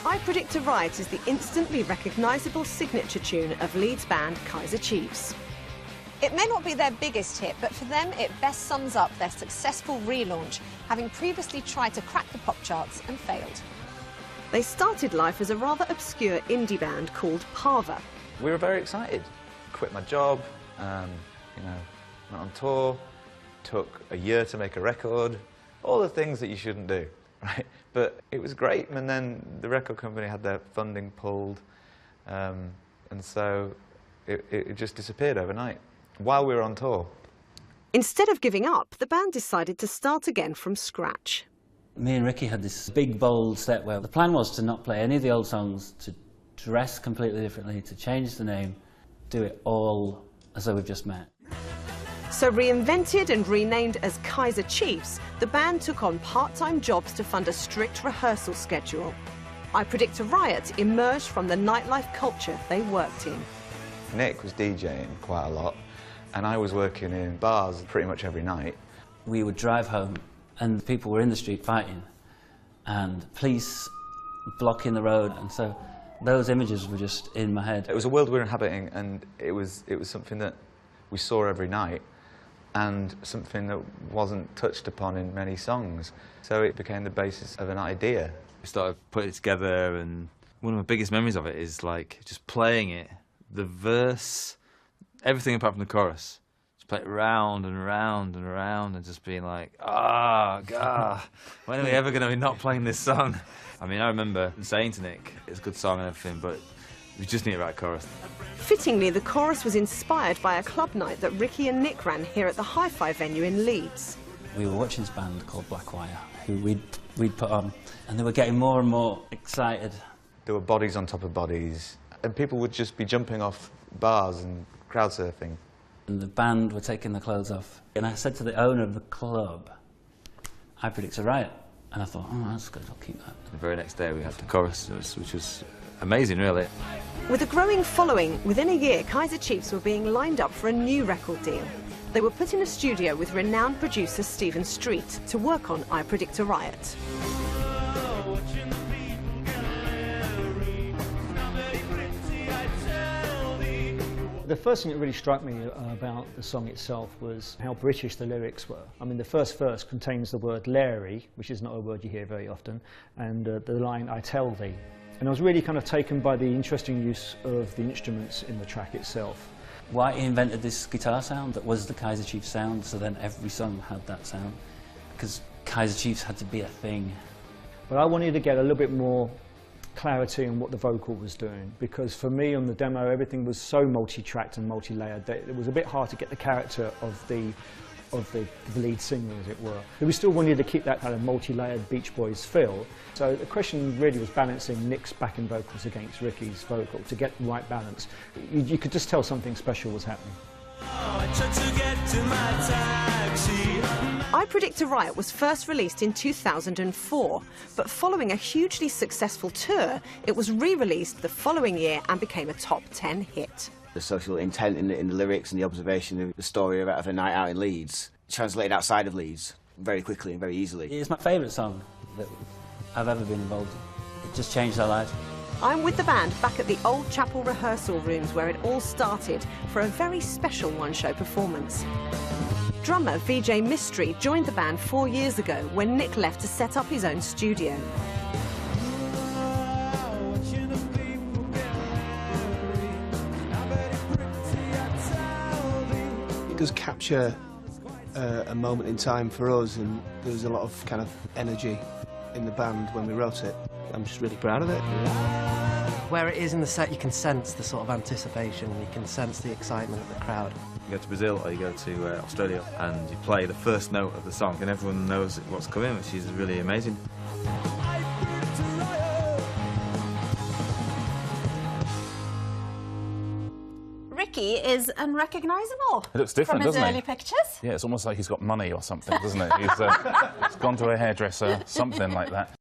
I Predict a Riot is the instantly recognisable signature tune of Leeds band Kaiser Chiefs. It may not be their biggest hit, but for them it best sums up their successful relaunch, having previously tried to crack the pop charts and failed. They started life as a rather obscure indie band called Parva. We were very excited. Quit my job, you know, went on tour, took a year to make a record, all the things that you shouldn't do, right? But it was great, and then the record company had their funding pulled, and so it just disappeared overnight while we were on tour. Instead of giving up, the band decided to start again from scratch. Me and Ricky had this big, bold step where the plan was to not play any of the old songs, to dress completely differently, to change the name, do it all as though we've just met. So reinvented and renamed as Kaiser Chiefs, the band took on part-time jobs to fund a strict rehearsal schedule. I Predict a Riot emerged from the nightlife culture they worked in. Nick was DJing quite a lot, and I was working in bars pretty much every night. We would drive home and people were in the street fighting and police blocking the road, and so those images were just in my head. It was a world we were inhabiting, and it was something that we saw every night and something that wasn't touched upon in many songs. So it became the basis of an idea. We started putting it together, and one of my biggest memories of it is like just playing it, the verse, everything apart from the chorus. Play it round and round and round and just being like, ah, God, when are we ever going to be not playing this song? I mean, I remember saying to Nick, it's a good song and everything, but we just need the right chorus. Fittingly, the chorus was inspired by a club night that Ricky and Nick ran here at the Hi-Fi venue in Leeds. We were watching this band called Blackwire, who we'd put on, and they were getting more and more excited. There were bodies on top of bodies, and people would just be jumping off bars and crowd surfing. And the band were taking their clothes off. And I said to the owner of the club, I Predict a Riot. And I thought, oh, that's good, I'll keep that. The very next day we had the chorus, which was amazing, really. With a growing following, within a year, Kaiser Chiefs were being lined up for a new record deal. They were put in a studio with renowned producer Stephen Street to work on I Predict a Riot. The first thing that really struck me about the song itself was how British the lyrics were. I mean, the first verse contains the word Larry, which is not a word you hear very often, and the line, I tell thee. And I was really kind of taken by the interesting use of the instruments in the track itself. White invented this guitar sound that was the Kaiser Chiefs sound, so then every song had that sound, because Kaiser Chiefs had to be a thing. But I wanted to get a little bit more clarity on what the vocal was doing, because for me on the demo everything was so multi-tracked and multi-layered that it was a bit hard to get the character of the lead singer, as it were. But we still wanted to keep that kind of multi-layered Beach Boys feel. So the question really was balancing Nick's backing vocals against Ricky's vocal to get the right balance. You could just tell something special was happening. I Predict a Riot was first released in 2004, but following a hugely successful tour, it was re-released the following year and became a top 10 hit. The social intent in the lyrics and the observation of the story of a night out in Leeds translated outside of Leeds very quickly and very easily. It's my favourite song that I've ever been involved in. It just changed our lives. I'm with the band back at the Old Chapel rehearsal rooms where it all started for a very special OneShow performance. Drummer VJ Mystery joined the band 4 years ago when Nick left to set up his own studio. It does capture a moment in time for us, and there was a lot of kind of energy in the band when we wrote it. I'm just really proud of it. Where it is in the set, you can sense the sort of anticipation, and you can sense the excitement of the crowd. You go to Brazil or you go to Australia and you play the first note of the song and everyone knows what's coming, which is really amazing. Ricky is unrecognisable. It looks different, from his doesn't early he? pictures. Yeah, it's almost like he's got money or something, doesn't it? He's gone to a hairdresser, something like that.